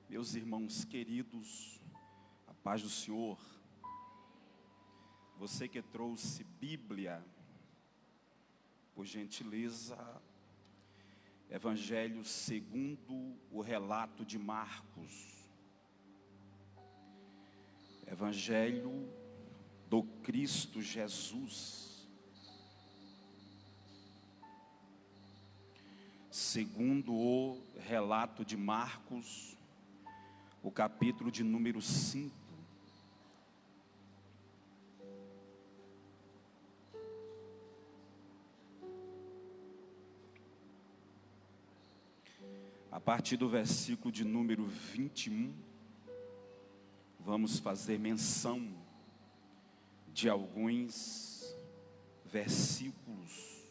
Meus irmãos queridos, a paz do Senhor. Você que trouxe Bíblia, por gentileza, Evangelho segundo o relato de Marcos. Evangelho do Cristo Jesus, segundo o relato de Marcos, o capítulo de número 5. A partir do versículo de número 21, vamos fazer menção de alguns versículos.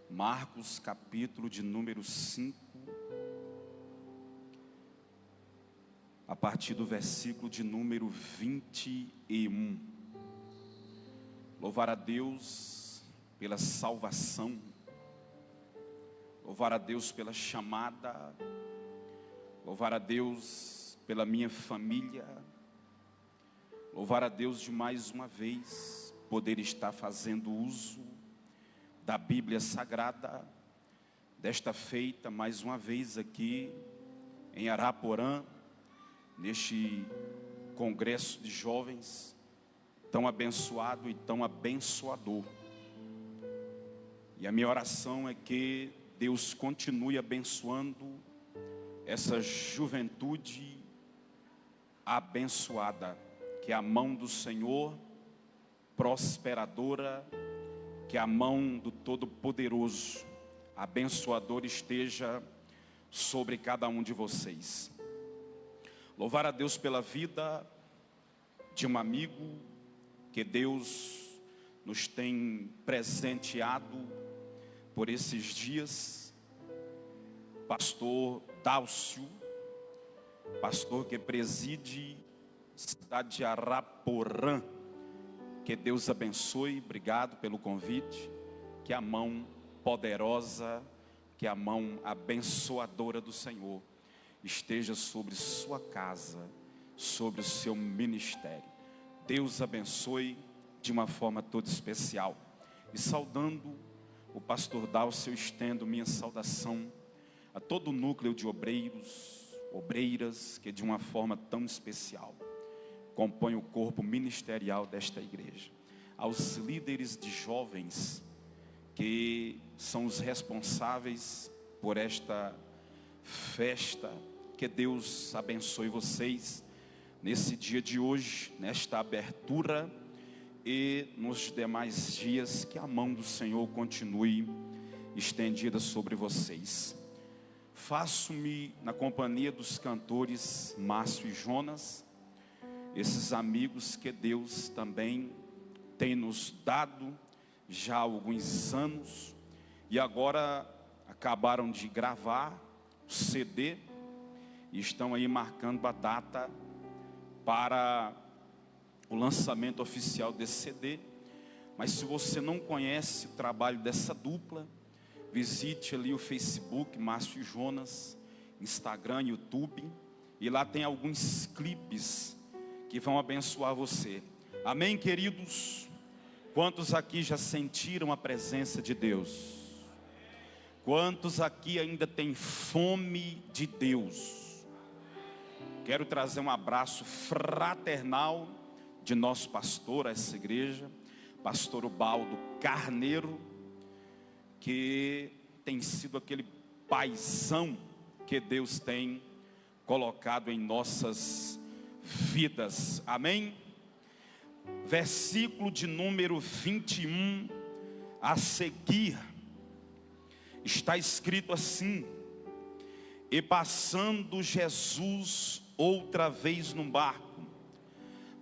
Marcos, capítulo de número 5, a partir do versículo de número 21. Louvar a Deus pela salvação, louvar a Deus pela chamada, louvar a Deus pela minha família, louvar a Deus de mais uma vez poder estar fazendo uso da Bíblia Sagrada, desta feita mais uma vez aqui em Araporã, neste congresso de jovens, tão abençoado e tão abençoador. E a minha oração é que Deus continue abençoando essa juventude abençoada, que a mão do Senhor prosperadora, que a mão do Todo-Poderoso abençoador esteja sobre cada um de vocês. Louvar a Deus pela vida de um amigo que Deus nos tem presenteado por esses dias, pastor Dálcio, pastor que preside a cidade de Araporã. Que Deus abençoe, obrigado pelo convite, que a mão poderosa, que a mão abençoadora do Senhor esteja sobre sua casa, sobre o seu ministério. Deus abençoe de uma forma toda especial. E saudando o pastor Dálcio, eu estendo minha saudação a todo o núcleo de obreiros, obreiras, que de uma forma tão especial compõem o corpo ministerial desta igreja. Aos líderes de jovens, que são os responsáveis por esta festa, que Deus abençoe vocês nesse dia de hoje, nesta abertura e nos demais dias, que a mão do Senhor continue estendida sobre vocês. Faço-me na companhia dos cantores Márcio e Jonas, esses amigos que Deus também tem nos dado já há alguns anos, e agora acabaram de gravar o CD, e estão aí marcando a data para o lançamento oficial desse CD. Mas se você não conhece o trabalho dessa dupla, visite ali o Facebook, Márcio e Jonas, Instagram, YouTube, e lá tem alguns clipes que vão abençoar você. Amém, queridos? Quantos aqui já sentiram a presença de Deus? Quantos aqui ainda têm fome de Deus? Quero trazer um abraço fraternal de nosso pastor a essa igreja, pastor Ubaldo Carneiro, que tem sido aquele paizão que Deus tem colocado em nossas vidas. Amém? Versículo de número 21 a seguir, está escrito assim: e passando Jesus outra vez num barco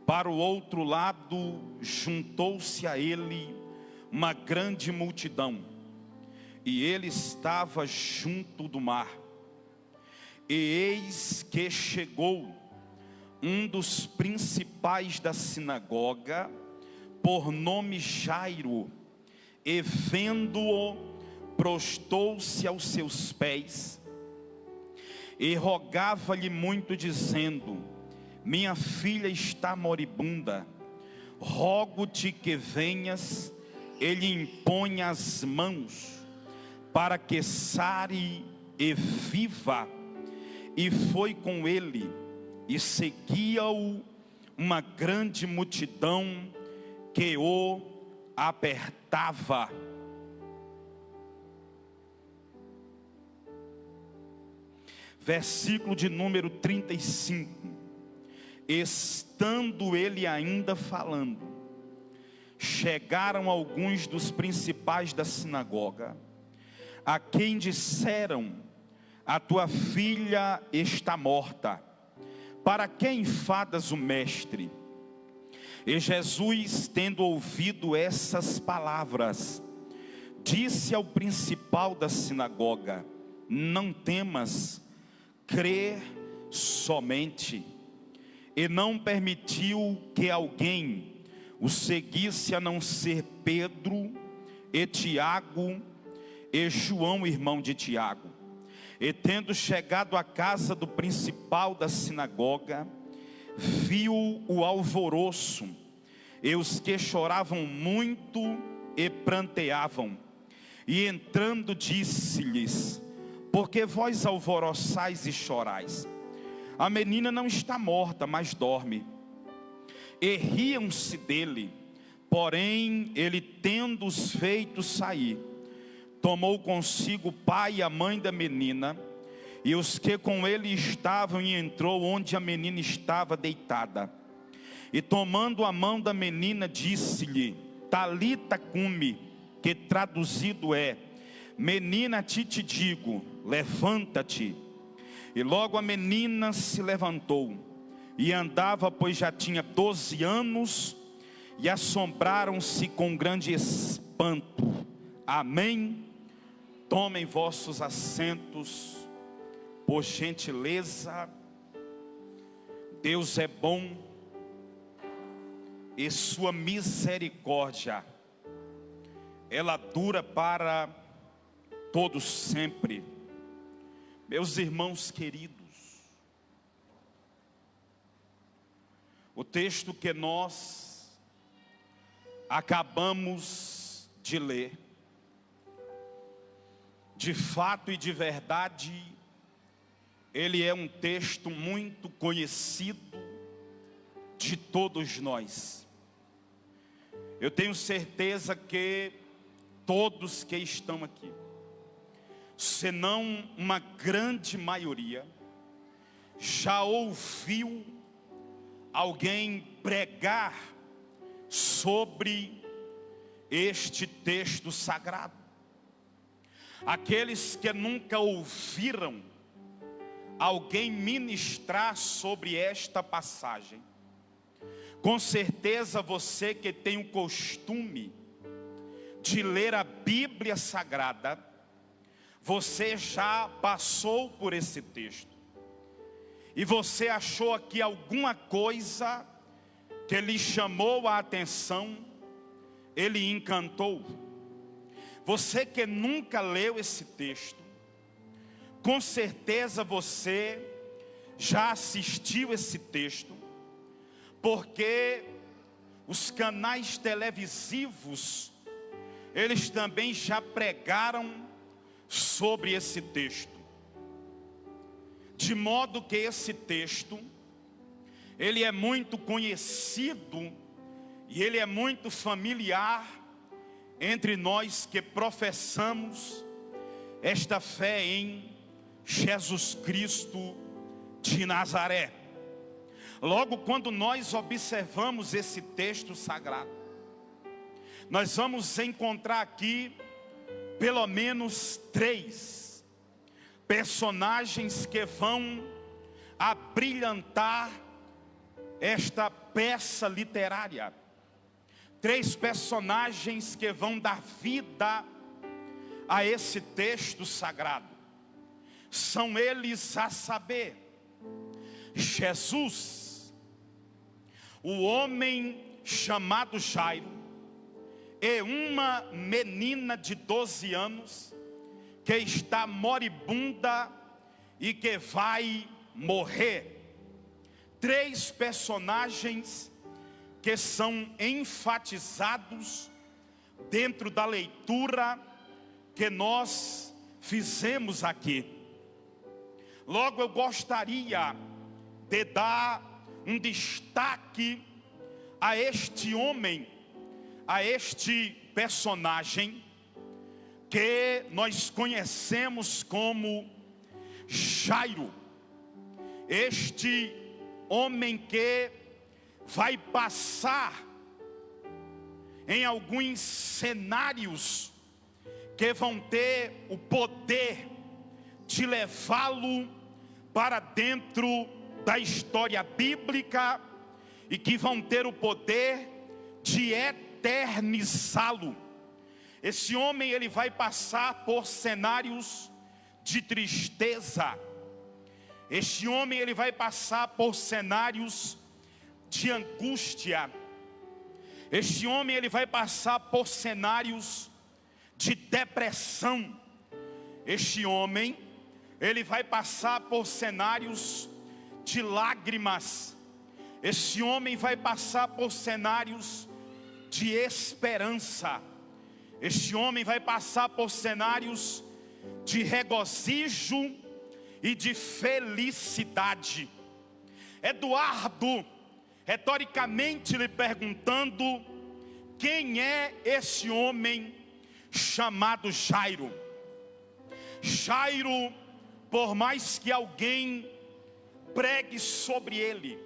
para o outro lado, juntou-se a ele uma grande multidão, e ele estava junto do mar. E eis que chegou um dos principais da sinagoga, por nome Jairo, e vendo-o, prostou-se aos seus pés e rogava-lhe muito, dizendo: minha filha está moribunda, rogo-te que venhas e lhe imponha as mãos, para que sare e viva. E foi com ele, e seguia-o uma grande multidão que o apertava. Versículo de número 35. Estando ele ainda falando, chegaram alguns dos principais da sinagoga, a quem disseram: a tua filha está morta, para que enfadas o mestre? E Jesus, tendo ouvido essas palavras, disse ao principal da sinagoga: não temas, crê somente. E não permitiu que alguém o seguisse, a não ser Pedro e Tiago e João, irmão de Tiago. E tendo chegado à casa do principal da sinagoga, viu o alvoroço e os que choravam muito e pranteavam. E entrando disse-lhes: por que vós alvoroçais e chorais? A menina não está morta, mas dorme. E riam-se dele. Porém ele, tendo-os feito sair, tomou consigo o pai e a mãe da menina, e os que com ele estavam, e entrou onde a menina estava deitada. E tomando a mão da menina, disse-lhe: Talita cumi, que traduzido é: menina, a ti te digo, levanta-te. E logo a menina se levantou e andava, pois já tinha 12 anos, e assombraram-se com grande espanto. Amém? Tomem vossos assentos, por gentileza. Deus é bom e sua misericórdia, ela dura para todos sempre. Meus irmãos queridos, o texto que nós acabamos de ler, de fato e de verdade, ele é um texto muito conhecido de todos nós. Eu tenho certeza que todos que estão aqui, senão uma grande maioria, já ouviu alguém pregar sobre este texto sagrado. Aqueles que nunca ouviram alguém ministrar sobre esta passagem, com certeza você que tem o costume de ler a Bíblia Sagrada, você já passou por esse texto, e você achou aqui alguma coisa que lhe chamou a atenção, ele encantou. Você que nunca leu esse texto, com certeza você já assistiu esse texto, porque os canais televisivos, eles também já pregaram sobre esse texto. De modo que esse texto, ele é muito conhecido e ele é muito familiar entre nós que professamos esta fé em Jesus Cristo de Nazaré. Logo, quando nós observamos esse texto sagrado, nós vamos encontrar aqui pelo menos 3 personagens que vão abrilhantar esta peça literária. 3 personagens que vão dar vida a esse texto sagrado. São eles, a saber, Jesus, o homem chamado Jairo, e uma menina de 12 anos, que está moribunda e que vai morrer. 3 personagens que são enfatizados dentro da leitura que nós fizemos aqui. Logo, eu gostaria de dar um destaque a este homem, a este personagem que nós conhecemos como Jairo. Este homem que vai passar em alguns cenários que vão ter o poder de levá-lo para dentro da história bíblica e que vão ter o poder de eternizá-lo. Esse homem, ele vai passar por cenários de tristeza. Este homem, ele vai passar por cenários de angústia. Este homem, ele vai passar por cenários de depressão. Este homem, ele vai passar por cenários de lágrimas. Este homem vai passar por cenários de esperança. Este homem vai passar por cenários de regozijo e de felicidade. Eduardo, retoricamente lhe perguntando: quem é esse homem chamado Jairo? Jairo, por mais que alguém pregue sobre ele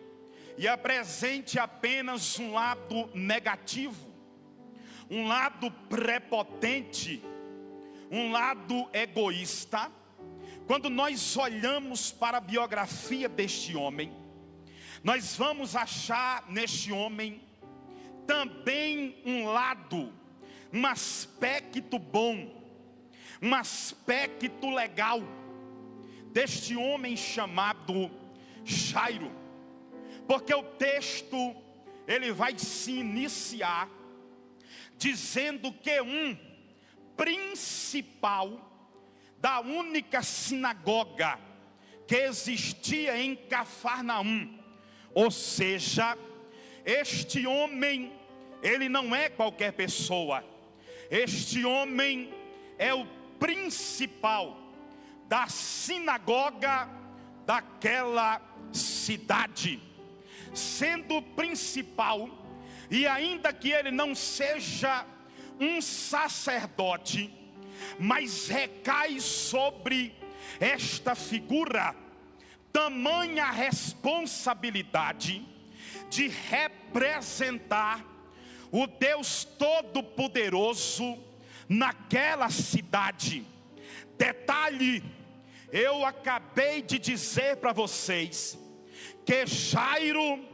e apresente apenas um lado negativo, um lado prepotente, um lado egoísta, quando nós olhamos para a biografia deste homem, nós vamos achar neste homem também um lado, um aspecto bom, um aspecto legal deste homem chamado Jairo. Porque o texto, ele vai se iniciar dizendo que um principal da única sinagoga que existia em Cafarnaum, ou seja, este homem, ele não é qualquer pessoa. Este homem é o principal da sinagoga daquela cidade. Sendo o principal, e ainda que ele não seja um sacerdote, mas recai sobre esta figura tamanha responsabilidade de representar o Deus Todo-Poderoso naquela cidade. Detalhe, eu acabei de dizer para vocês que Jairo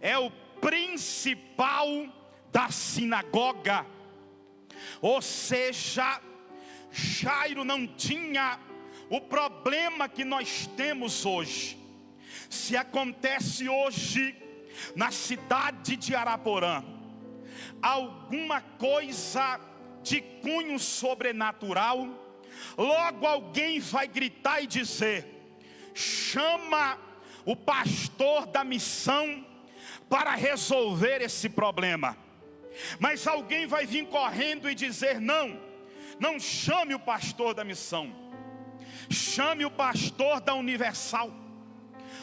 é o principal da sinagoga. Ou seja, Jairo não tinha o problema que nós temos hoje. Se acontece hoje na cidade de Araporã alguma coisa de cunho sobrenatural, logo alguém vai gritar e dizer: chama o pastor da missão para resolver esse problema. Mas alguém vai vir correndo e dizer: não chame o pastor da missão, chame o pastor da Universal.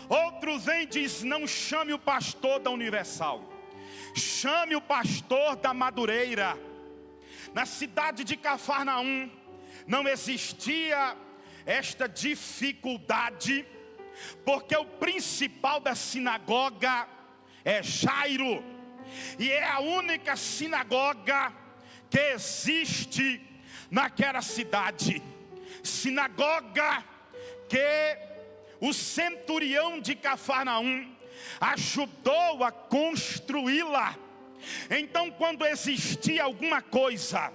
Outro vem e diz: não chame o pastor da Universal, chame o pastor da Madureira. Na cidade de Cafarnaum não existia esta dificuldade, porque o principal da sinagoga é Jairo, e é a única sinagoga que existe naquela cidade. Sinagoga que o centurião de Cafarnaum ajudou a construí-la. Então, quando existia alguma coisa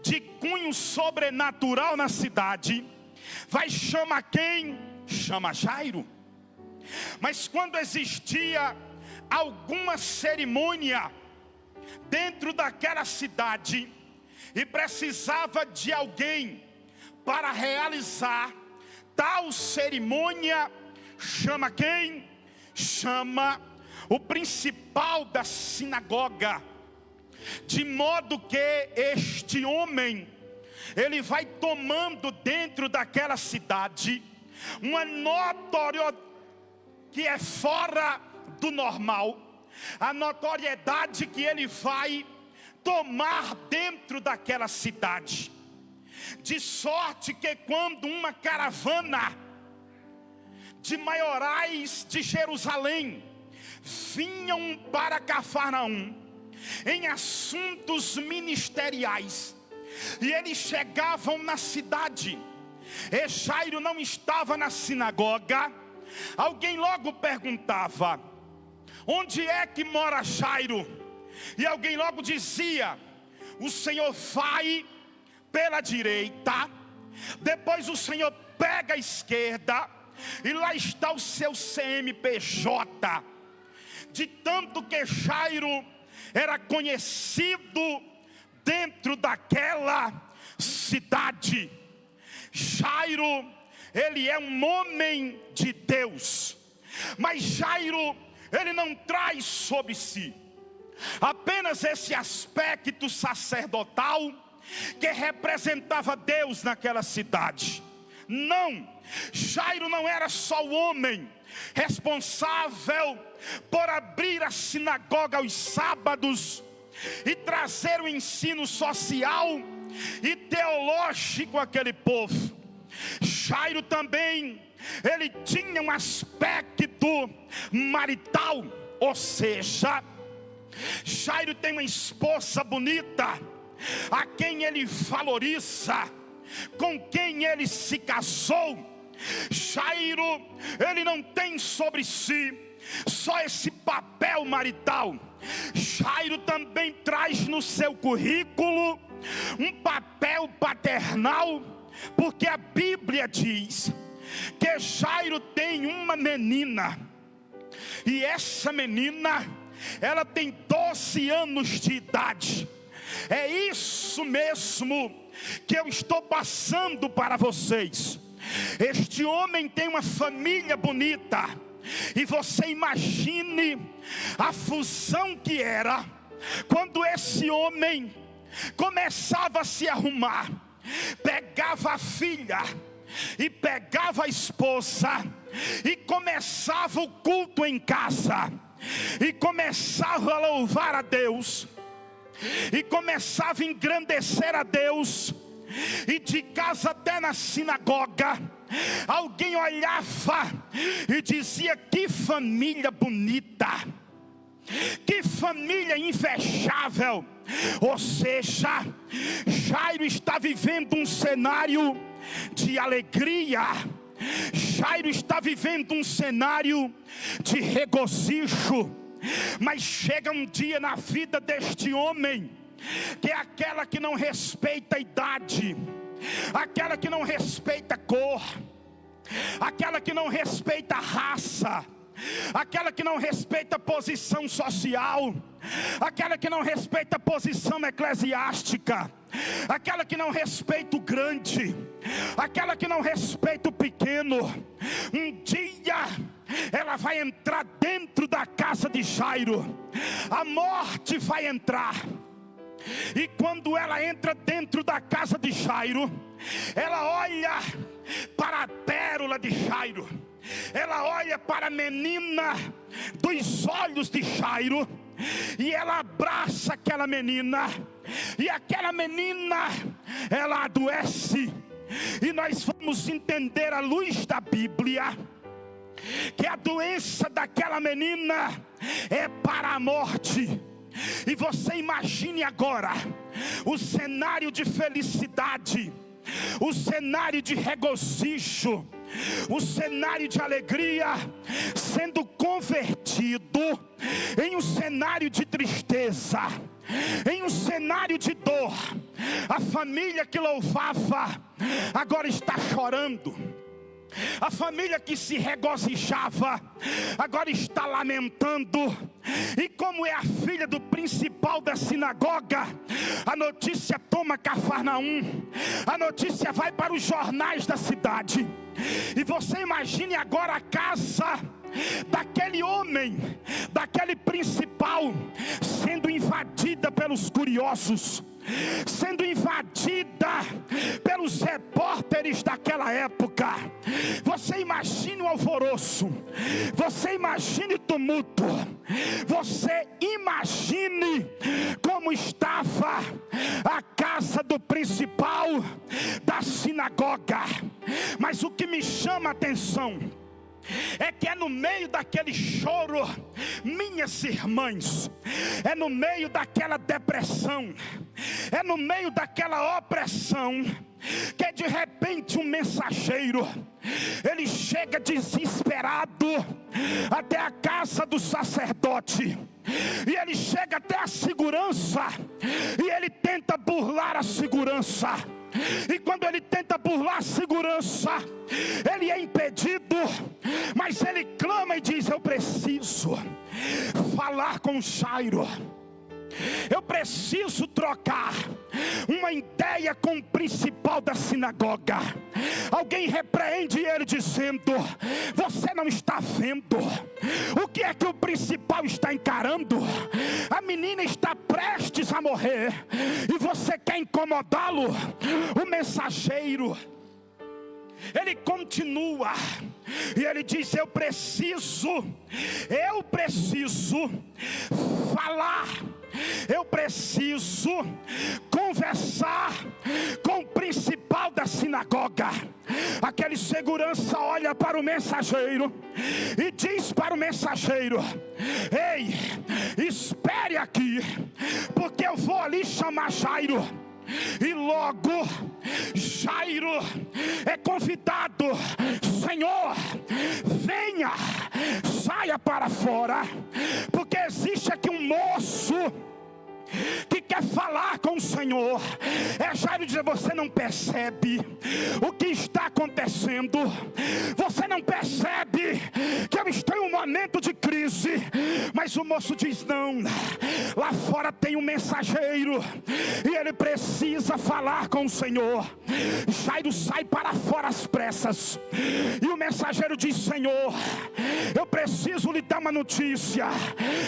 de cunho sobrenatural na cidade, vai chamar quem? Chama Jairo. Mas quando existia alguma cerimônia dentro daquela cidade e precisava de alguém para realizar tal cerimônia chama quem? Chama o principal da sinagoga, de modo que este homem, ele vai tomando dentro daquela cidade uma notoriedade que é fora do normal, a notoriedade que ele vai tomar dentro daquela cidade, de sorte que quando uma caravana de maiorais de Jerusalém vinham para Cafarnaum em assuntos ministeriais, e eles chegavam na cidade, e Jairo não estava na sinagoga, alguém logo perguntava: onde é que mora Jairo? E alguém logo dizia: o Senhor vai pela direita, depois o Senhor pega a esquerda, e lá está o seu CNPJ. De tanto que Jairo era conhecido dentro daquela cidade. Jairo, ele é um homem de Deus, mas Jairo, ele não traz sobre si apenas esse aspecto sacerdotal que representava Deus naquela cidade. Não, Jairo não era só o homem responsável por abrir a sinagoga aos sábados e trazer o ensino social e teológico àquele povo. Jairo também, ele tinha um aspecto marital, ou seja, Jairo tem uma esposa bonita, a quem ele valoriza, com quem ele se casou. Jairo, ele não tem sobre si só esse papel marital. Jairo também traz no seu currículo um papel paternal, porque a Bíblia diz que Jairo tem uma menina, e essa menina, ela tem 12 anos de idade. É isso mesmo que eu estou passando para vocês. Este homem tem uma família bonita, e você imagine a fusão que era quando esse homem começava a se arrumar, pegava a filha e pegava a esposa e começava o culto em casa, e começava a louvar a Deus, e começava a engrandecer a Deus, e de casa até na sinagoga, alguém olhava e dizia: que família bonita, que família invejável. Ou seja, Jairo está vivendo um cenário de alegria, Jairo está vivendo um cenário de regozijo. Mas chega um dia na vida deste homem, que é aquela que não respeita a idade, aquela que não respeita a cor, aquela que não respeita a raça, aquela que não respeita a posição social, aquela que não respeita a posição eclesiástica, aquela que não respeita o grande, aquela que não respeita o pequeno. Um dia ela vai entrar dentro da casa de Jairo, a morte vai entrar. E quando ela entra dentro da casa de Jairo, ela olha para a pérola de Jairo, ela olha para a menina dos olhos de Jairo, e ela abraça aquela menina, e aquela menina, ela adoece. E nós vamos entender à luz da Bíblia que a doença daquela menina é para a morte. E você imagine agora o cenário de felicidade, o cenário de regozijo, o cenário de alegria sendo convertido em um cenário de tristeza, em um cenário de dor. A família que louvava agora está chorando. A família que se regozijava agora está lamentando. E como é a filha do principal da sinagoga, a notícia toma Cafarnaum, a notícia vai para os jornais da cidade. E você imagine agora a casa daquele homem, daquele principal, sendo invadida pelos curiosos, sendo invadida pelos repórteres daquela época. Você imagine o alvoroço, você imagine o tumulto, você imagine como estava a casa do principal da sinagoga. Mas o que me chama a atenção é que é no meio daquele choro, minhas irmãs, é no meio daquela depressão, é no meio daquela opressão, que de repente um mensageiro, ele chega desesperado até a casa do sacerdote, e ele chega até a segurança, e ele tenta burlar a segurança. E quando ele tenta burlar a segurança, ele é impedido, mas ele clama e diz: eu preciso falar com Jairo, eu preciso trocar uma ideia com o principal da sinagoga. Alguém repreende ele dizendo: você não está vendo o que é que o principal está encarando? A menina está prestes a morrer e você quer incomodá-lo? O mensageiro, ele continua e ele diz: eu preciso falar, eu preciso conversar com o principal da sinagoga. Aquele segurança olha para o mensageiro e diz para o mensageiro: ei, espere aqui, porque eu vou ali chamar Jairo. E logo Jairo é convidado: Senhor, venha, saia para fora, porque existe aqui um moço que quer falar com o Senhor. Jairo diz: você não percebe o que está acontecendo? Você não percebe que eu estou em um momento de crise? Mas o moço diz: não, lá fora tem um mensageiro e ele precisa falar com o Senhor. Jairo sai para fora às pressas, e o mensageiro diz: Senhor, eu preciso lhe dar uma notícia.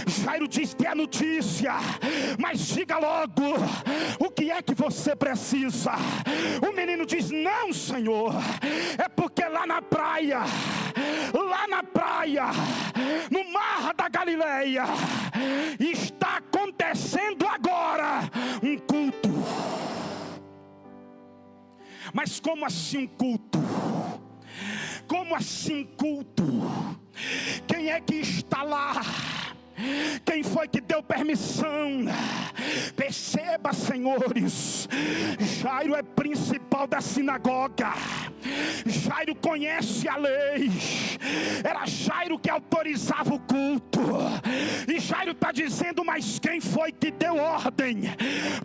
Jairo diz: tem a notícia, mas diga logo, o que é que você precisa? O menino diz: não, Senhor, é porque lá na praia, no mar da Galileia, está acontecendo agora um culto. Mas como assim um culto? Como assim um culto? Quem é que está lá? Quem foi que deu permissão? Perceba, senhores, Jairo é principal da sinagoga. Jairo conhece a lei. Era Jairo que autorizava o culto. E Jairo está dizendo: mas quem foi que deu ordem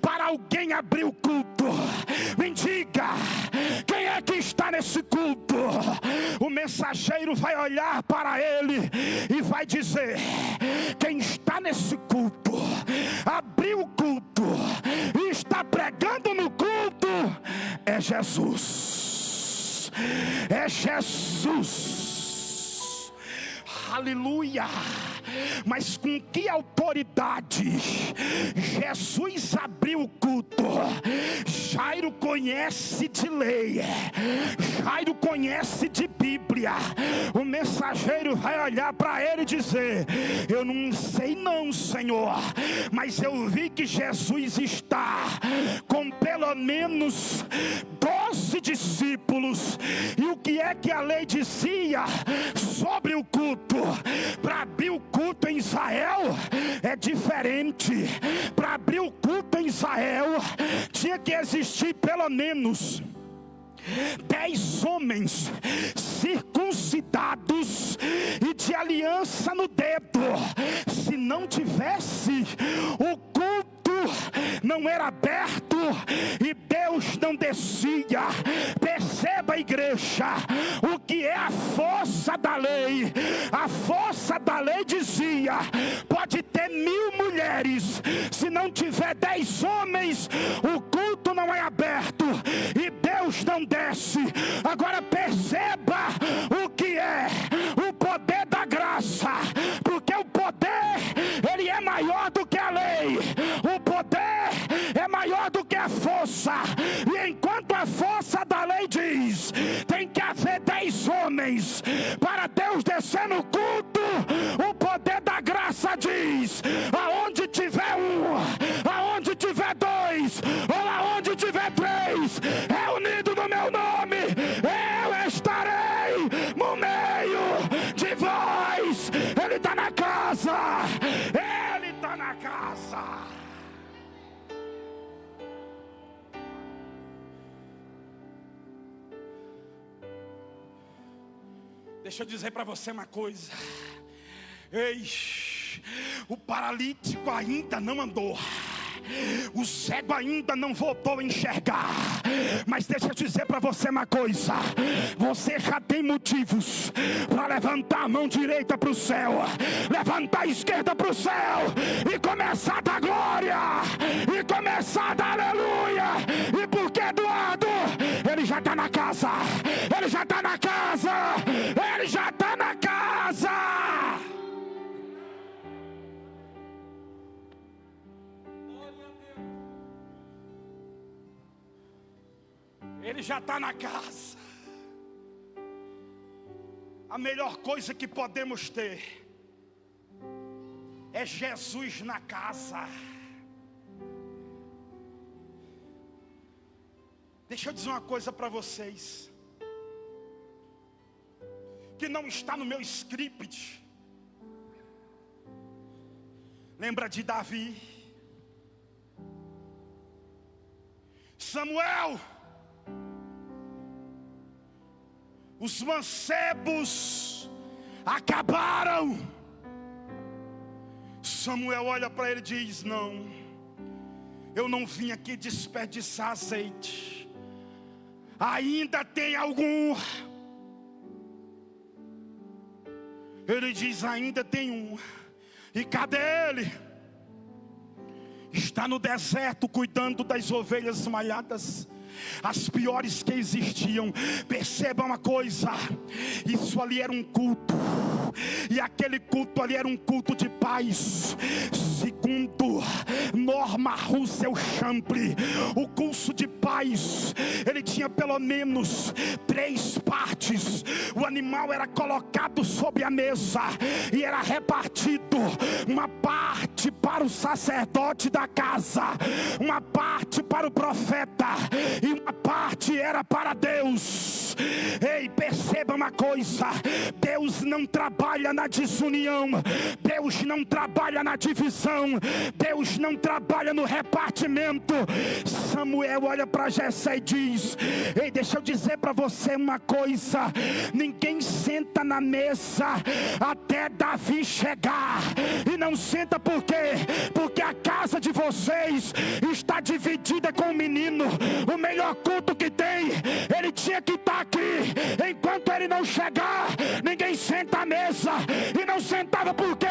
para alguém abrir o culto? Me diga, quem é que está nesse culto? O mensageiro vai olhar para ele e vai dizer: quem está nesse culto, abriu o culto e está pregando no culto, é Jesus. É Jesus. Aleluia. Mas com que autoridade Jesus abriu o culto? Jairo conhece de lei, Jairo conhece de Bíblia. O mensageiro vai olhar para ele e dizer: eu não sei não, Senhor, mas eu vi que Jesus está com pelo menos 12 discípulos. E o que é que a lei dizia sobre o culto? Para abrir o culto em Israel é diferente. Para abrir o culto em Israel tinha que existir pelo menos 10 homens circuncidados e de aliança no dedo. Se não tivesse, o culto não era aberto e Deus não descia. Perceba, igreja, o que é a força da lei. A força da lei dizia: pode ter 1000 mulheres, se não tiver 10 homens, o culto não é aberto e Deus não desce. Agora perceba a força. E enquanto a força da lei diz, tem que haver 10 homens para Deus descer no culto, o poder da graça diz: aonde tiver um, aonde tiver 2, ou aonde tiver 3, reunido no meu nome, eu estarei no meio de vós. Ele está na casa, Ele está na casa. Deixa eu dizer para você uma coisa. Ei, o paralítico ainda não andou, o cego ainda não voltou a enxergar. Mas deixa eu dizer para você uma coisa: você já tem motivos para levantar a mão direita para o céu, levantar a esquerda para o céu, e começar a dar glória, e começar a dar aleluia. E porque, Eduardo, Ele já está na casa, Ele já está na casa, Ele já está na casa. Ele já está na casa. A melhor coisa que podemos ter é Jesus na casa. Deixa eu dizer uma coisa para vocês, que não está no meu script. Lembra de Davi? Samuel, os mancebos acabaram. Samuel olha para ele e diz: não, eu não vim aqui desperdiçar azeite, ainda tem algum. Ele diz: ainda tem um. E cadê ele? Está no deserto cuidando das ovelhas malhadas, as piores que existiam. Perceba uma coisa: isso ali era um culto, e aquele culto ali era um culto de paz. Segundo Norma Russell Champlin, o curso de paz, ele tinha pelo menos 3 partes. O animal era colocado sobre a mesa e era repartido, uma parte para o sacerdote da casa, uma parte para o profeta, e uma parte era para Deus. Ei, perceba uma coisa: Deus não trabalha na desunião, Deus não trabalha na divisão, Deus não trabalha no repartimento. Samuel olha para Jessé e diz: ei, deixa eu dizer para você uma coisa, ninguém senta na mesa até Davi chegar. E não senta por quê? Porque a casa de vocês está dividida com o menino. O melhor culto que tem, ele tinha que estar aqui. Enquanto ele não chegar, ninguém senta à mesa. E não sentava por quê?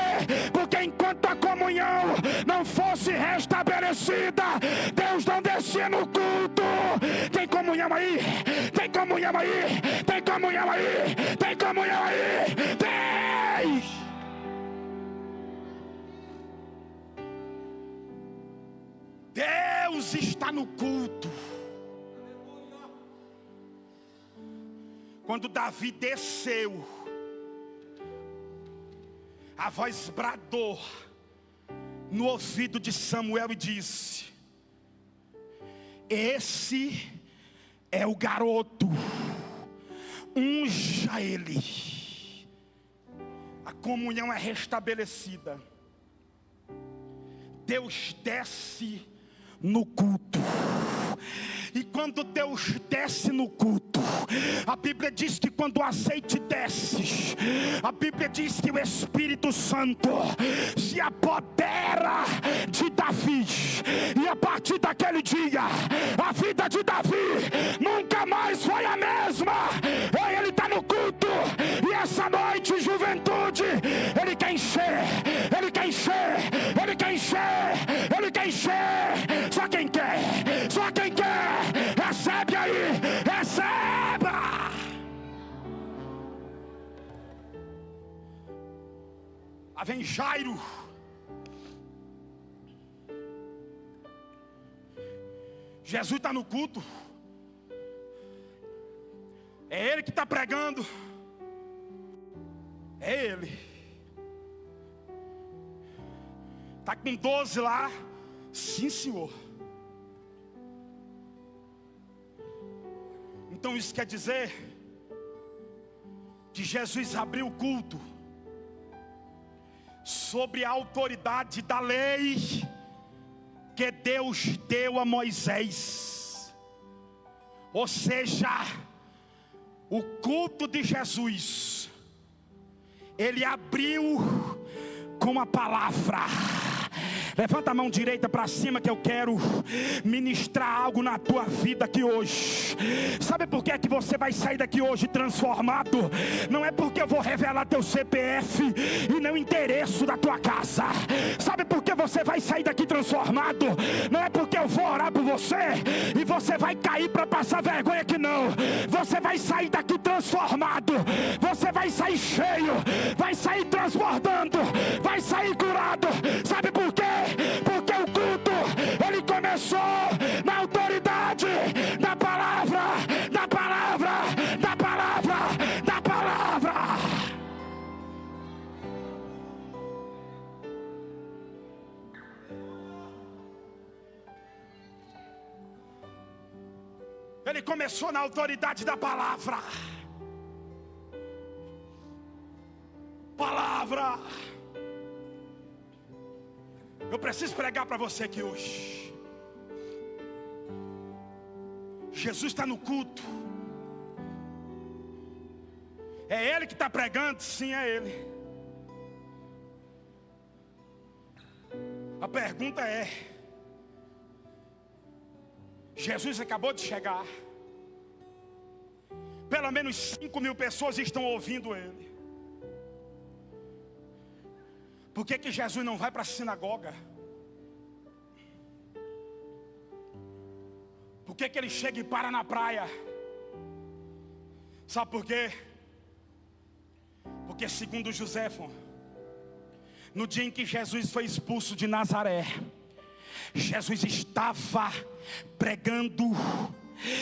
Porque enquanto a comunhão não fosse restabelecida, Deus não descia no culto. Tem comunhão aí? Tem comunhão aí? Tem comunhão aí? Tem comunhão aí? Tem! Deus está no culto. Quando Davi desceu, a voz bradou no ouvido de Samuel e disse: esse é o garoto, unja ele. A comunhão é restabelecida. Deus desce no culto. E quando Deus desce no culto, a Bíblia diz que quando o azeite desce, a Bíblia diz que o Espírito Santo se apodera de Davi. E a partir daquele dia, a vida de Davi nunca mais foi a mesma. Ele está no culto. E essa noite, juventude, Ele quer encher, Ele quer encher, Ele quer encher, Ele quer encher. Só quem quer, só quem quer, recebe aí, receba. Lá vem Jairo. Jesus está no culto. É Ele que está pregando. É Ele. Está com 12 lá. Sim, Senhor. Então isso quer dizer que Jesus abriu o culto sobre a autoridade da lei que Deus deu a Moisés. Ou seja, o culto de Jesus, ele abriu com a palavra. Levanta a mão direita para cima que eu quero ministrar algo na tua vida aqui hoje. Sabe por que é que você vai sair daqui hoje transformado? Não é porque eu vou revelar teu CPF e nem o endereço da tua casa. Sabe por que você vai sair daqui transformado? Não é porque eu vou orar por você e você vai cair para passar vergonha aqui, não. Você vai sair daqui transformado. Você vai sair cheio, vai sair transbordando, vai sair curado. Sabe por quê? Porque o culto, ele começou na autoridade da palavra, da palavra, da palavra, da palavra. Ele começou na autoridade da palavra. Palavra. Eu preciso pregar para você aqui hoje. Jesus está no culto. É Ele que está pregando? Sim, é Ele. A pergunta é: Jesus acabou de chegar. Pelo menos 5.000 pessoas estão ouvindo Ele. Por que Jesus não vai para a sinagoga? Por que ele chega e para na praia? Sabe por quê? Porque segundo Joséfo, no dia em que Jesus foi expulso de Nazaré, Jesus estava pregando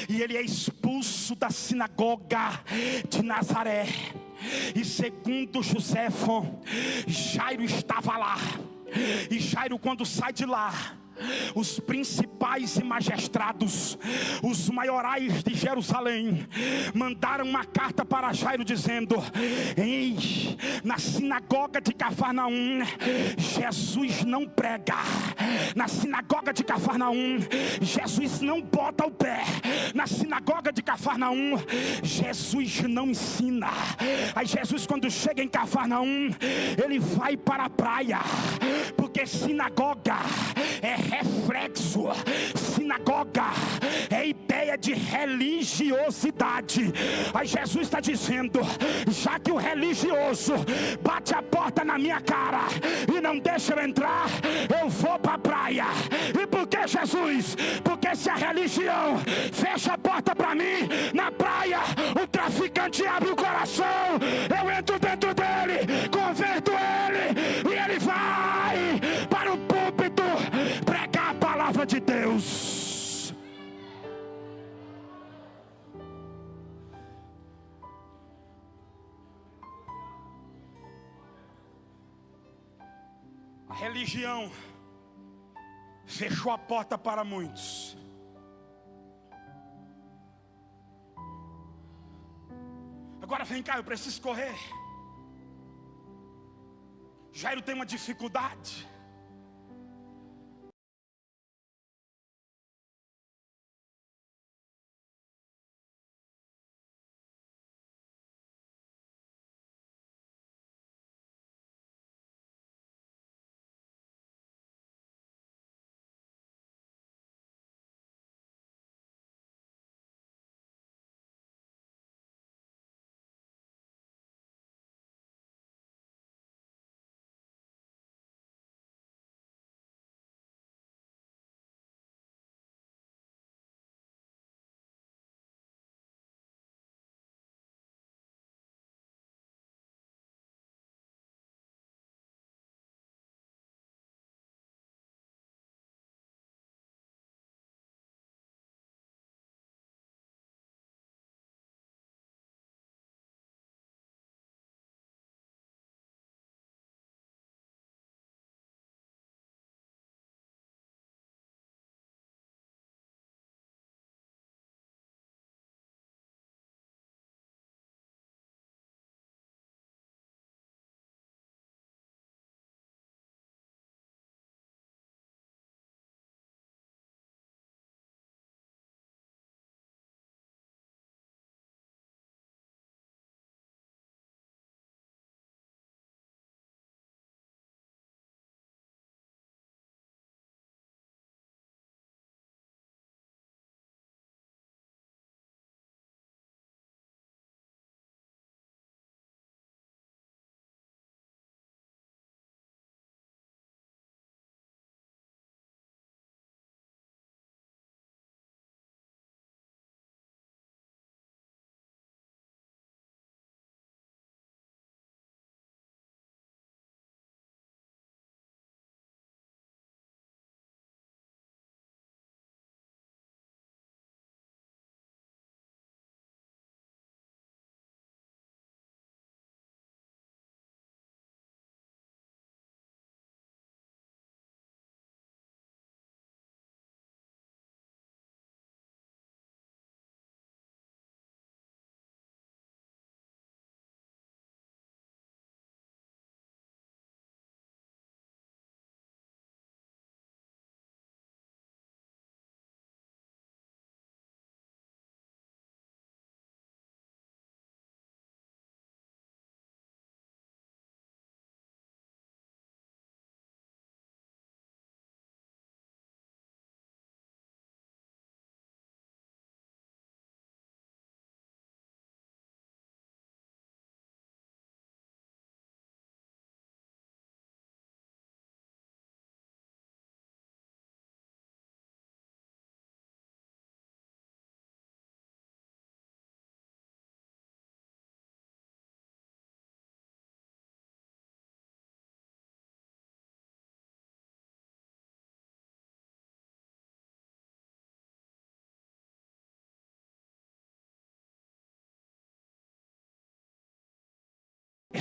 e ele é expulso da sinagoga de Nazaré. E segundo Joséfo, Jairo estava lá. E Jairo, quando sai de lá, os principais e magistrados, os maiorais de Jerusalém, mandaram uma carta para Jairo dizendo: ei, na sinagoga de Cafarnaum, Jesus não prega. Na sinagoga de Cafarnaum, Jesus não bota o pé. Na sinagoga de Cafarnaum, Jesus não ensina. Aí Jesus, quando chega em Cafarnaum, ele vai para a praia, porque sinagoga é reflexo, sinagoga é ideia de religiosidade. Aí Jesus está dizendo: já que o religioso bate a porta na minha cara e não deixa eu entrar, eu vou para a praia. E por que, Jesus? Porque se a religião fecha a porta para mim, na praia o traficante abre o coração, eu entro dentro dele, converto ele e ele vai para o púlpito pregar a palavra de Deus. A religião fechou a porta para muitos. Agora vem cá, eu preciso correr. Jairo tem uma dificuldade.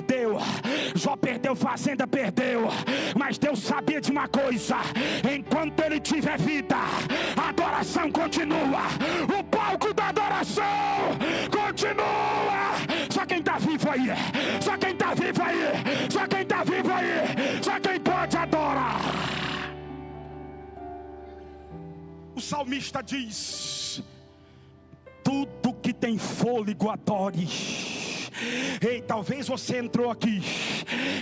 perdeu, Jó perdeu, fazenda perdeu, mas Deus sabia de uma coisa: enquanto ele tiver vida, a adoração continua, o palco da adoração continua. Só quem está vivo aí, só quem está vivo aí, só quem está vivo aí, só quem pode adorar. O salmista diz: tudo que tem fôlego adore. Ei, talvez você entrou aqui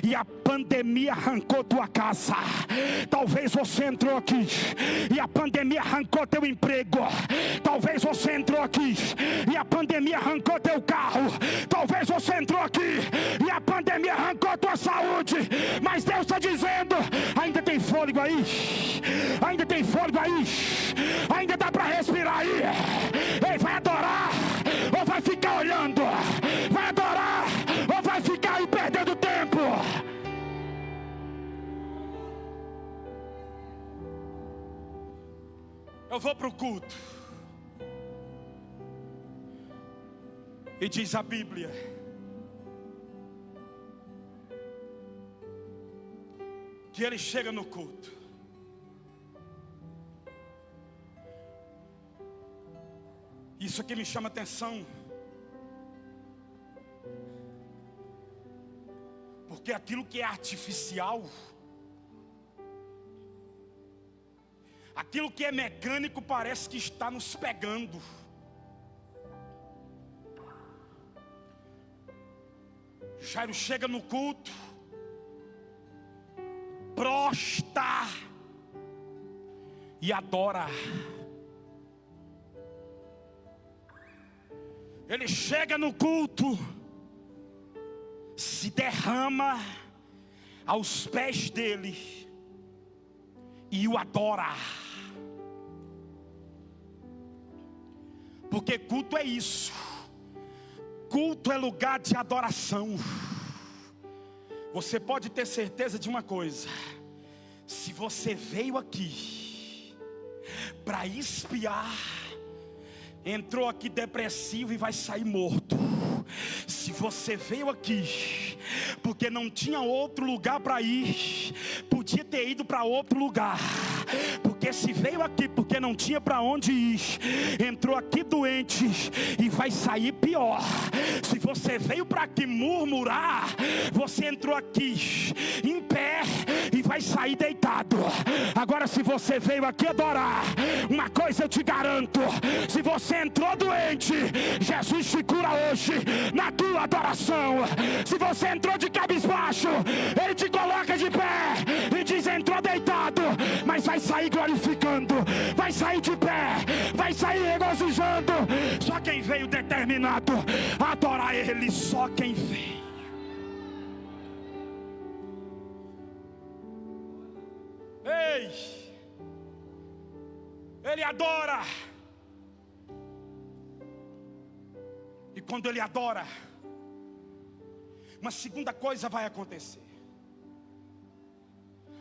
e a pandemia arrancou tua casa. Talvez você entrou aqui e a pandemia arrancou teu emprego. Talvez você entrou aqui e a pandemia arrancou teu carro. Talvez você entrou aqui e a pandemia arrancou tua saúde. Mas Deus está dizendo: ainda tem fôlego aí, ainda tem fôlego aí, ainda dá para respirar aí. Ei, vai adorar ou vai ficar olhando? Vai adorar ou vai ficar aí perdendo tempo? Eu vou para o culto e diz a Bíblia que ele chega no culto. Isso aqui me chama atenção, porque aquilo que é artificial, aquilo que é mecânico, parece que está nos pegando. Jairo chega no culto, prostra e adora. Ele chega no culto, se derrama aos pés dele e o adora. Porque culto é isso. Culto é lugar de adoração. Você pode ter certeza de uma coisa: se você veio aqui para espiar, entrou aqui depressivo e vai sair morto. Se você veio aqui porque não tinha outro lugar para ir, podia ter ido para outro lugar. Porque se veio aqui porque não tinha para onde ir, entrou aqui doente e vai sair pior. Se você veio para aqui murmurar, você entrou aqui em pé e vai sair deitado. Agora, se você veio aqui adorar, uma coisa eu te garanto: se você entrou doente, Jesus te cura hoje na tua adoração. Se você entrou de cabisbaixo, Ele te coloca de pé e diz: entrou deitado, mas vai sair glorificando, vai sair de pé, vai sair regozijando. Só quem veio determinado a adorar Ele, só quem veio. Ei, Ele adora. E quando ele adora, uma segunda coisa vai acontecer.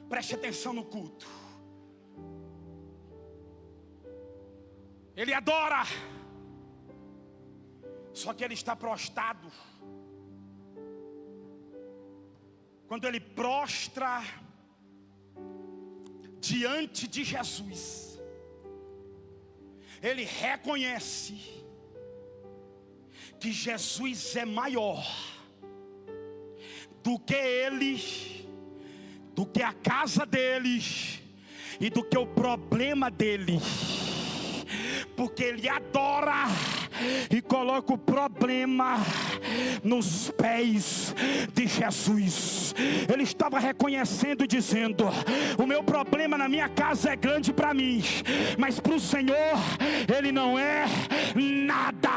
Preste atenção no culto. Ele adora, só que ele está prostrado. Quando ele prostra diante de Jesus, ele reconhece que Jesus é maior do que ele, do que a casa dele e do que o problema dele. Porque ele adora e coloca o problema nos pés de Jesus. Ele estava reconhecendo e dizendo: o meu problema na minha casa é grande para mim, mas para o Senhor ele não é nada.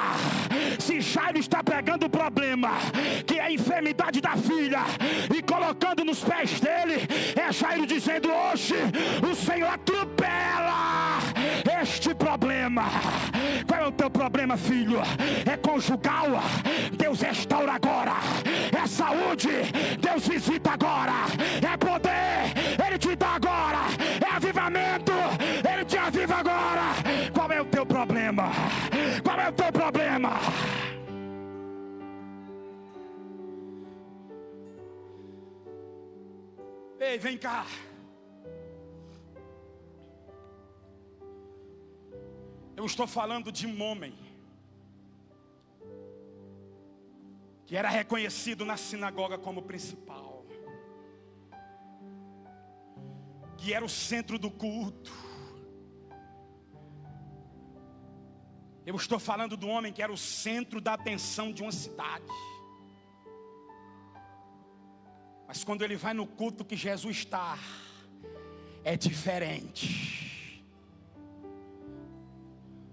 Se Jairo está pegando o problema, que é a enfermidade da filha, e colocando nos pés dele, é Jairo dizendo: hoje o Senhor atropela este problema. Qual é o teu problema, filho? É conjugal? Deus restaura agora. É saúde? Deus visita agora. É poder? Ele te dá agora. É avivamento? Ele te aviva agora. Qual é o teu problema? Qual é o teu problema? Ei, vem cá. Eu estou falando de um homem que era reconhecido na sinagoga como principal, que era o centro do culto. Eu estou falando do homem que era o centro da atenção de uma cidade. Mas quando ele vai no culto que Jesus está, é diferente.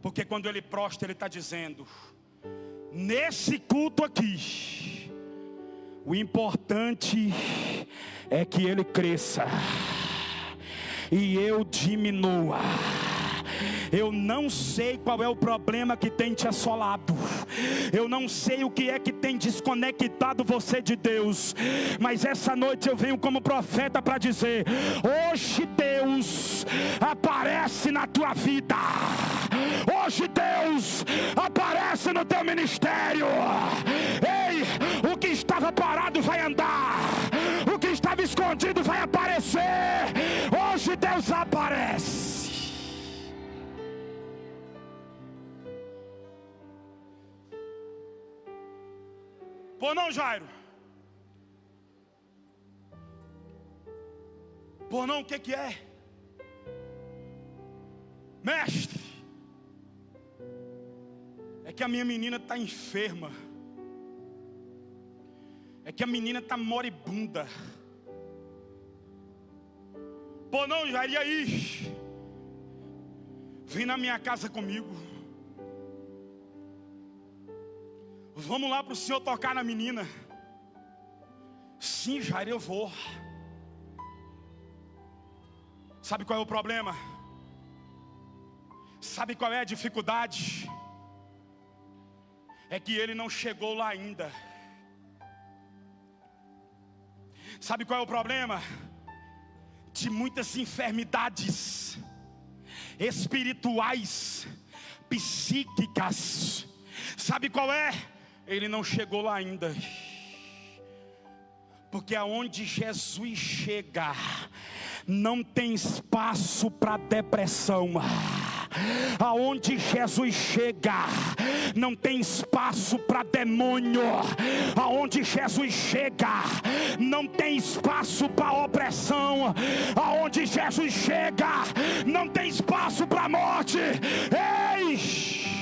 Porque quando ele prostra, ele está dizendo: nesse culto aqui, o importante é que ele cresça e eu diminua. Eu não sei qual é o problema que tem te assolado. Eu não sei o que é que tem desconectado você de Deus. Mas essa noite eu venho como profeta para dizer: hoje Deus aparece na tua vida. Hoje Deus aparece no teu ministério. Ei, o que estava parado vai andar. O que estava escondido vai aparecer. Hoje Deus aparece. Pô, não, Jairo? Pô, não, o que é? Mestre, é que a minha menina está enferma. É que a menina está moribunda. Pô, não, Jairo, e aí? Vem na minha casa comigo. Vamos lá para o senhor tocar na menina. Sim, Jair, eu vou. Sabe qual é o problema? Sabe qual é a dificuldade? É que ele não chegou lá ainda. Sabe qual é o problema? De muitas enfermidades espirituais, psíquicas. Sabe qual é? Ele não chegou lá ainda. Porque aonde Jesus chega, não tem espaço para depressão. Aonde Jesus chega, não tem espaço para demônio. Aonde Jesus chega, não tem espaço para opressão. Aonde Jesus chega, não tem espaço para morte. Ei!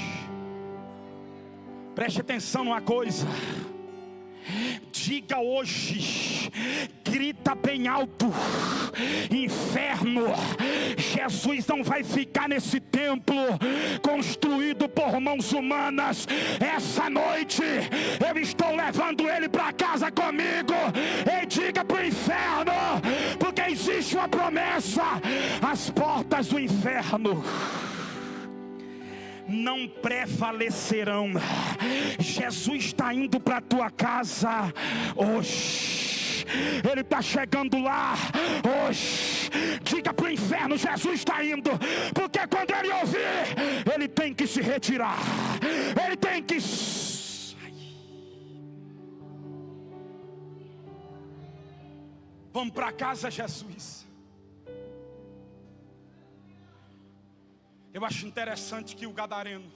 Preste atenção numa coisa. Diga hoje, grita bem alto: inferno, Jesus não vai ficar nesse templo construído por mãos humanas. Essa noite eu estou levando ele para casa comigo. E diga para o inferno, porque existe uma promessa: as portas do inferno não prevalecerão. Jesus está indo para a tua casa hoje. Ele está chegando lá hoje. Diga para o inferno: Jesus está indo. Porque quando ele ouvir, ele tem que se retirar. Ele tem que sair. Vamos para casa, Jesus. Eu acho interessante que o gadareno,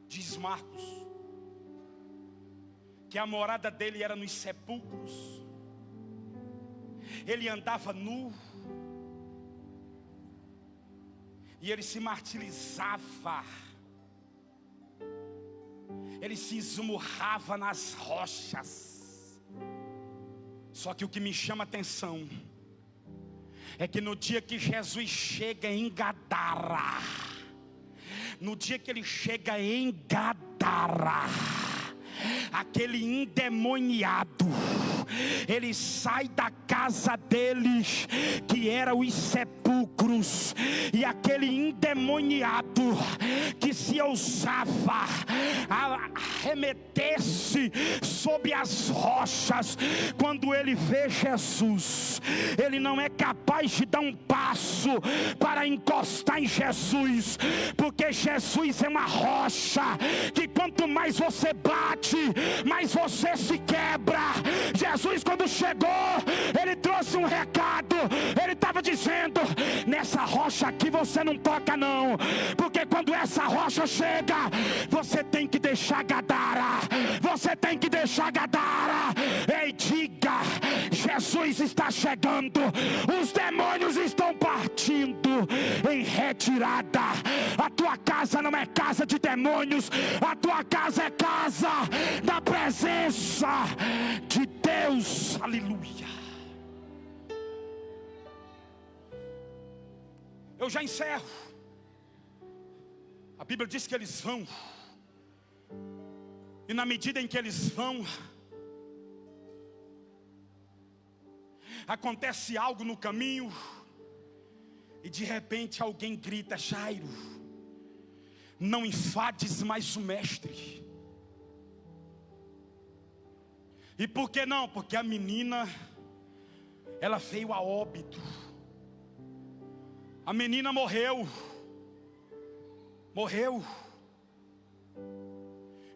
diz Marcos, que a morada dele era nos sepulcros. Ele andava nu. E ele se martirizava. Ele se esmurrava nas rochas. Só que o que me chama a atenção é que no dia que Jesus chega em Gadara, no dia que ele chega em Gadara, aquele endemoniado, ele sai da casa deles, que era os sepulcros, e aquele endemoniado que se ousava a remeter-se sobre as rochas, quando ele vê Jesus, ele não é capaz de dar um passo para encostar em Jesus, porque Jesus é uma rocha que quanto mais você bate, mais você se quebra. Jesus, quando chegou, ele trouxe um recado pecado, ele estava dizendo: nessa rocha aqui você não toca não, porque quando essa rocha chega, você tem que deixar Gadara, você tem que deixar Gadara. Ei, diga: Jesus está chegando, os demônios estão partindo em retirada. A tua casa não é casa de demônios, a tua casa é casa da presença de Deus. Aleluia. Eu já encerro. A Bíblia diz que eles vão, e na medida em que eles vão, acontece algo no caminho, e de repente alguém grita: Jairo, não enfades mais o mestre. E por que não? Porque a menina, ela veio a óbito. A menina morreu.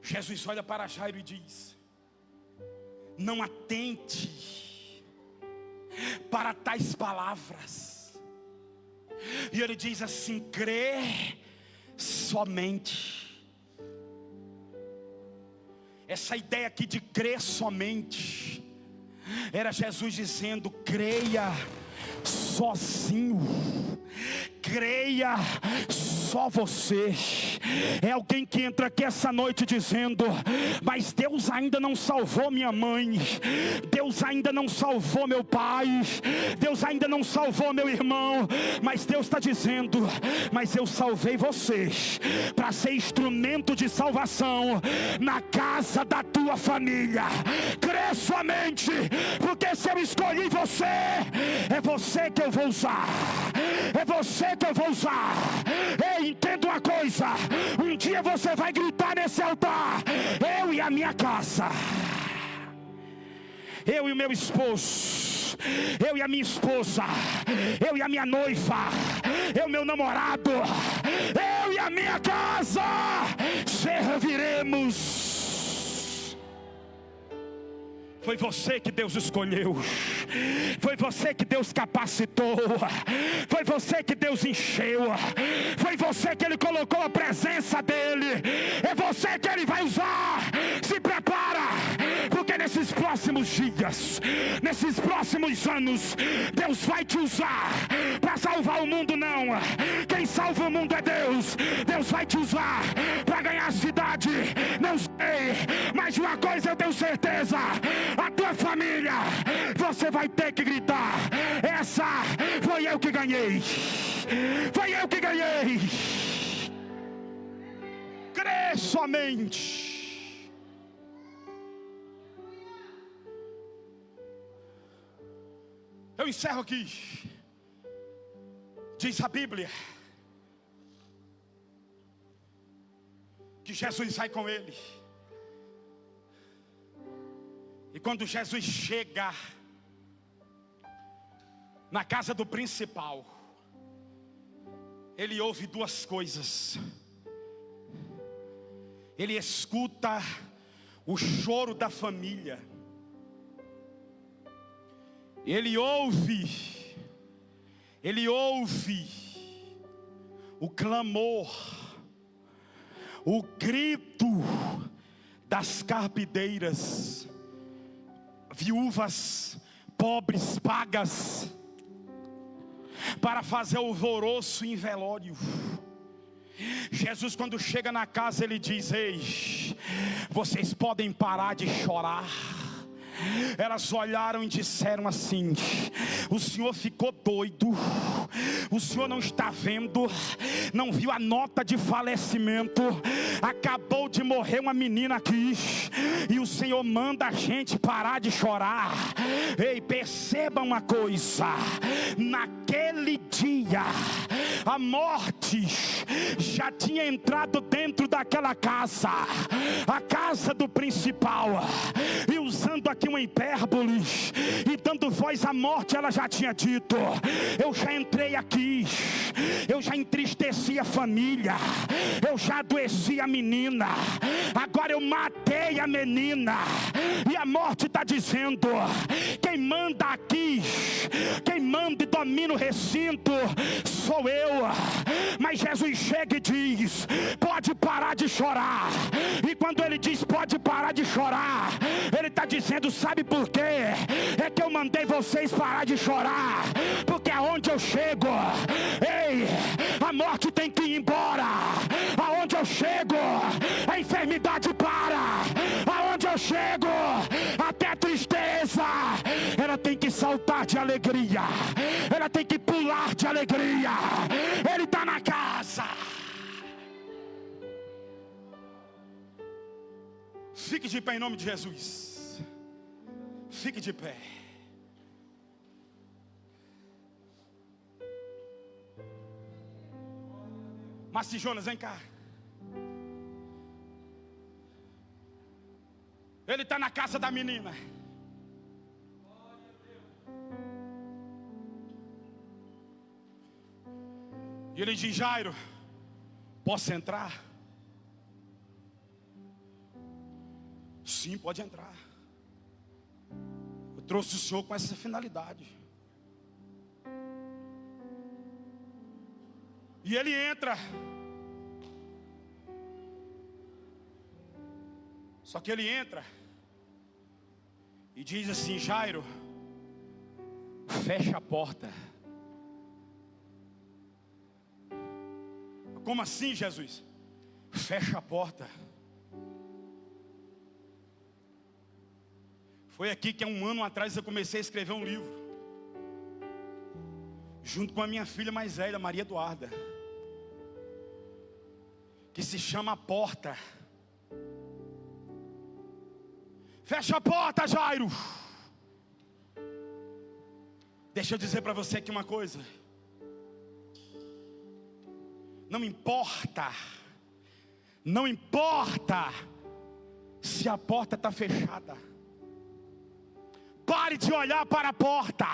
Jesus olha para Jairo e diz: não atente para tais palavras. E ele diz assim: crê somente. Essa ideia aqui de crer somente era Jesus dizendo: creia sozinho, creia só você. É alguém que entra aqui essa noite dizendo: mas Deus ainda não salvou minha mãe, Deus ainda não salvou meu pai, Deus ainda não salvou meu irmão. Mas Deus está dizendo: mas eu salvei vocês para ser instrumento de salvação na casa da tua família. Crê somente, porque se eu escolhi você, é você que eu vou usar, é você que eu vou usar. Ei, entenda uma coisa: um dia você vai gritar nesse altar: eu e a minha casa, eu e o meu esposo, eu e a minha esposa, eu e a minha noiva, eu e meu namorado, eu e a minha casa serviremos. Foi você que Deus escolheu, foi você que Deus capacitou, foi você que Deus encheu, foi você que Ele colocou a presença dEle, é você que Ele vai usar. Se prepara, porque nesses próximos dias, nesses próximos anos, Deus vai te usar para salvar o mundo. Não, quem salva o mundo é Deus. Deus vai te usar para ganhar a cidade, não sei, mas de uma coisa eu tenho certeza: a tua família, você vai ter que gritar: essa foi eu que ganhei, foi eu que ganhei. Crê somente. Eu encerro aqui. Diz a Bíblia que Jesus vai com ele. E quando Jesus chega na casa do principal, ele ouve duas coisas. Ele escuta o choro da família. Ele ouve o clamor, o grito das carpideiras, viúvas, pobres, pagas, para fazer alvoroço em velório. Jesus, quando chega na casa, ele diz: ei, vocês podem parar de chorar. Elas olharam e disseram assim: o senhor ficou doido, o senhor não está vendo, não viu a nota de falecimento, acabou de morrer uma menina aqui, e o senhor manda a gente parar de chorar. Ei, perceba uma coisa: naquele dia a morte já tinha entrado dentro daquela casa, a casa do principal, e os usando aqui uma hipérbole e dando voz à morte, ela já tinha dito: eu já entrei aqui, eu já entristeci a família, eu já adoeci a menina, agora eu matei a menina. E a morte está dizendo: quem manda aqui, quem manda e domina o recinto sou eu. Mas Jesus chega e diz: pode parar de chorar. E quando ele diz pode parar de chorar, ele está dizendo: sabe por quê? É que eu mandei vocês parar de chorar, porque aonde eu chego, ei, a morte tem que ir embora. Aonde eu chego, a enfermidade para. Aonde eu chego, até a tristeza, ela tem que saltar de alegria, ela tem que pular de alegria. Ele está na casa. Fique de pé em nome de Jesus. Fique de pé. Mas Jonas, vem cá. Ele está na casa da menina. E ele diz: Jairo, posso entrar? Sim, pode entrar. Eu trouxe o senhor com essa finalidade. E ele entra. Só que ele entra e diz assim: Jairo, fecha a porta. Como assim, Jesus? Fecha a porta. Foi aqui que há um ano atrás eu comecei a escrever um livro, junto com a minha filha mais velha, Maria Eduarda, que se chama A Porta. Fecha a porta, Jairo. Deixa eu dizer para você aqui uma coisa. Não importa se a porta está fechada. Pare de olhar para a porta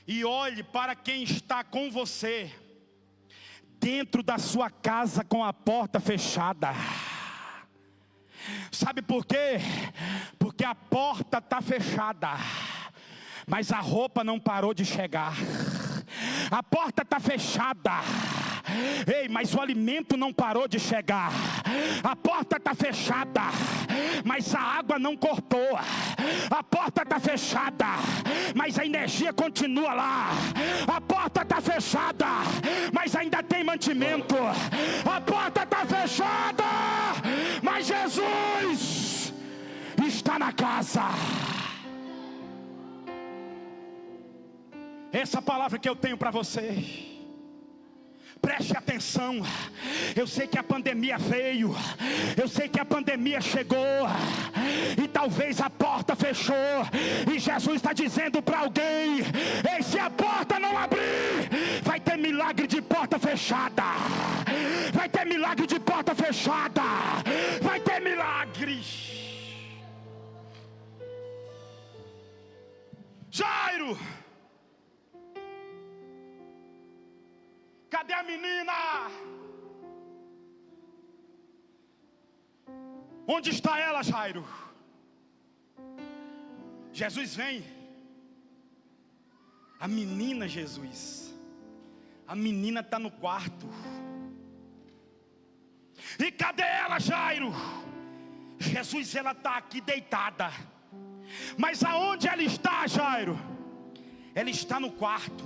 e olhe para quem está com você dentro da sua casa com a porta fechada. Sabe por quê? Porque a porta está fechada, mas a roupa não parou de chegar. A porta está fechada, ei, mas o alimento não parou de chegar. A porta está fechada, mas a água não cortou. A porta está fechada, mas a energia continua lá. A porta está fechada, mas ainda tem mantimento. A porta está fechada, mas Jesus está na casa. Essa palavra que eu tenho para você, preste atenção. Eu sei que a pandemia veio, eu sei que a pandemia chegou, e talvez a porta fechou, e Jesus está dizendo para alguém: ei, se a porta não abrir, vai ter milagre de porta fechada. Vai ter milagre de porta fechada. Vai ter milagre. Jairo, cadê a menina? Onde está ela, Jairo? Jesus vem. A menina, Jesus, a menina está no quarto. E cadê ela, Jairo? Jesus, ela está aqui deitada. Mas aonde ela está, Jairo? Ela está no quarto.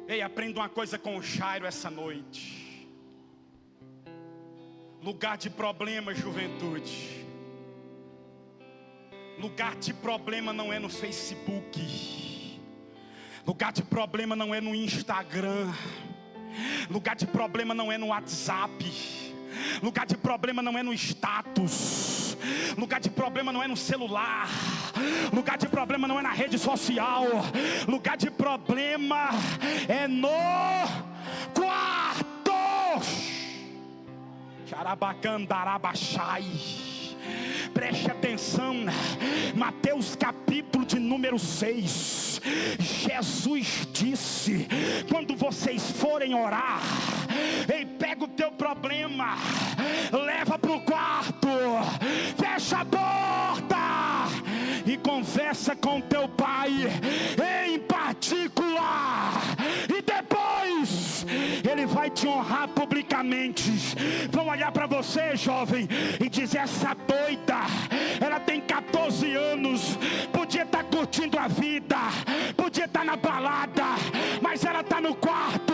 Ei, aprenda uma coisa com o Jairo essa noite. Lugar de problema, juventude. Lugar de problema não é no Facebook. Lugar de problema não é no Instagram. Lugar de problema não é no WhatsApp. Lugar de problema não é no status. Lugar de problema não é no celular. Lugar de problema não é na rede social. Lugar de problema é no quarto. Xarabacandarabachai. Preste atenção, Mateus capítulo de número 6. Jesus disse: quando vocês forem orar, ei, pega o teu problema, leva para o quarto, fecha a porta e conversa com teu pai em particular, e depois ele vai te honrar publicamente. Vão olhar para você, jovem, e dizer: essa doida, ela tem 14 anos, podia estar curtindo a vida, podia estar na balada, mas ela está no quarto.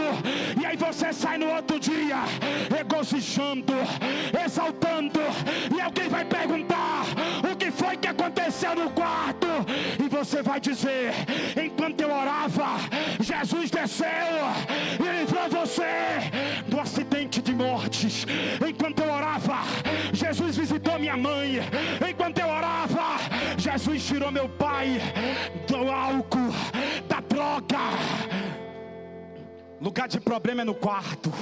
E aí você sai no outro dia regozijando, exaltando, e alguém vai perguntar: o que foi que aconteceu no quarto? E você vai dizer: enquanto eu orava, Jesus desceu e livrou você do acidente de mortes. Enquanto eu orava, Jesus visitou minha mãe. Enquanto eu orava, Jesus tirou meu pai do álcool, da droga. Lugar de problema é no quarto.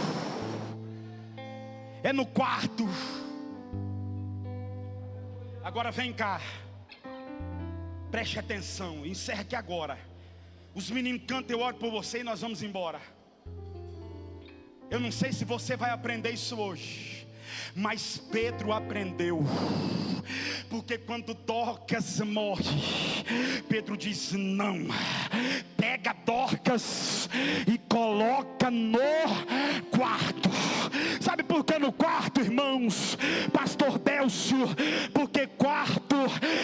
É no quarto. Agora vem cá, preste atenção, encerra aqui agora. Os meninos cantam, eu oro por você e nós vamos embora. Eu não sei se você vai aprender isso hoje, mas Pedro aprendeu. Porque quando Dorcas morre, Pedro diz: não, pega Dorcas e coloca no quarto. Sabe por que no quarto, irmãos? Pastor Délcio, porque quarto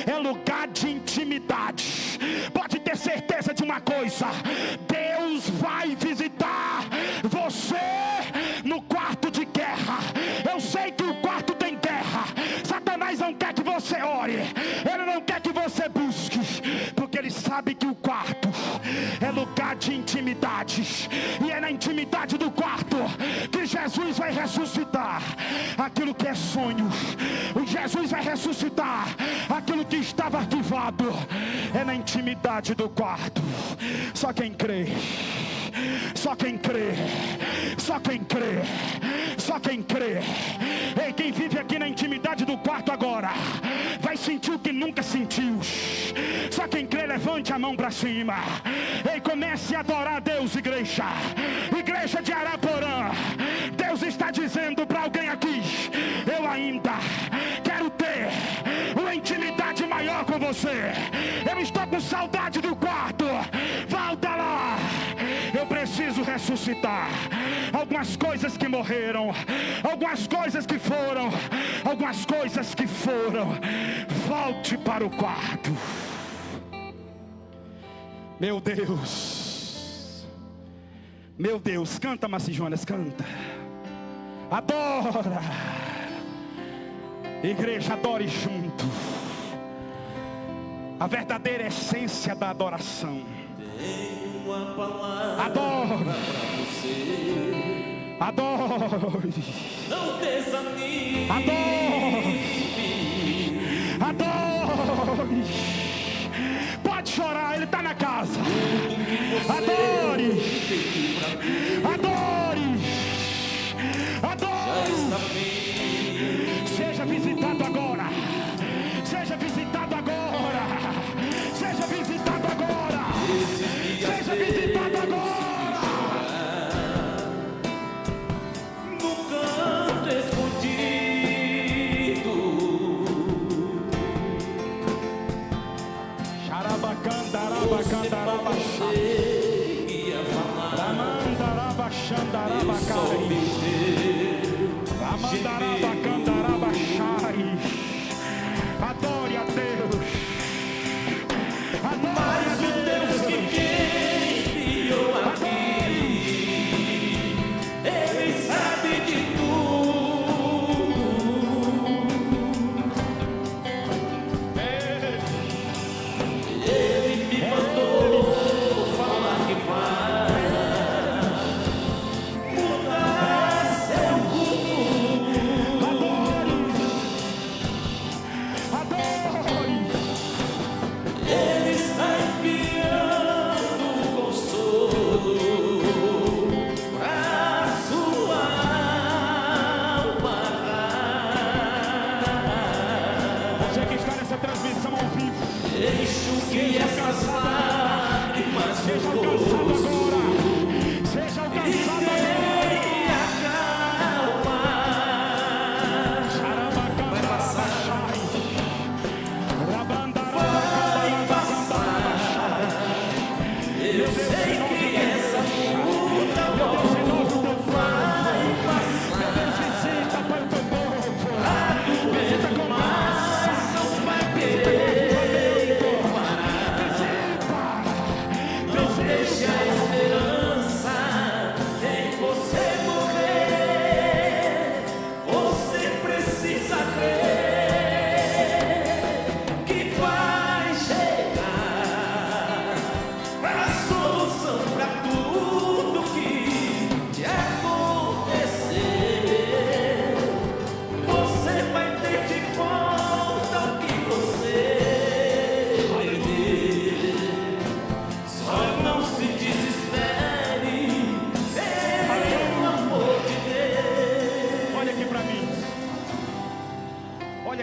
é lugar de intimidade. Pode ter certeza de uma coisa: Deus vai visitar você no quarto de guerra. Eu sei que o quarto tem guerra. Satanás não quer que você ore, ele não quer que você busque, porque ele sabe que o quarto é lugar de intimidade, e é na intimidade do quarto que Jesus vai ressuscitar aquilo que é sonho. Jesus vai ressuscitar aquilo que estava arquivado. É na intimidade do quarto. Só quem crê, só quem crê, só quem crê, só quem crê. Ei, quem vive aqui na intimidade do quarto agora vai sentir o que nunca sentiu. Só quem crê, levante a mão para cima. Ei, comece a adorar a Deus, igreja. Igreja de Araporã, Deus está dizendo para alguém aqui: eu ainda quero ter uma intimidade maior com você. Eu estou com saudade do quarto. Volta lá. Eu preciso ressuscitar algumas coisas que morreram, algumas coisas que foram, algumas coisas que foram. Volte para o quarto. Meu Deus, meu Deus, canta, Macijonas, canta. Adora, igreja, adore junto. A verdadeira essência da adoração. Uma palavra adore pra você. Adore. Não desanime. Adore. Pode chorar, ele está na casa. Adore. Adore. Adore. Seja visitado agora. Seja visitado agora. Seja visitado agora. Seja visitado agora. No canto escondido. Xarabacandarabacandarabaxai. Ramandarabachandarabacai. Ramandarabacandarabaxai. Adore a Deus. Mas o Deus que enviou aqui, Ele sabe de tudo. Ele me mandou falar que vai mudar seu rumo.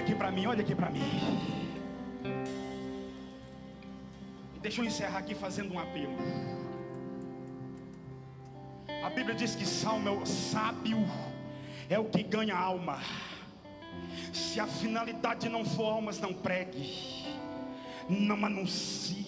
aqui para mim, olha aqui para mim. Deixa eu encerrar aqui fazendo um apelo. A Bíblia diz que sábio é o que ganha alma. Se a finalidade não for almas, não pregue, não anuncie.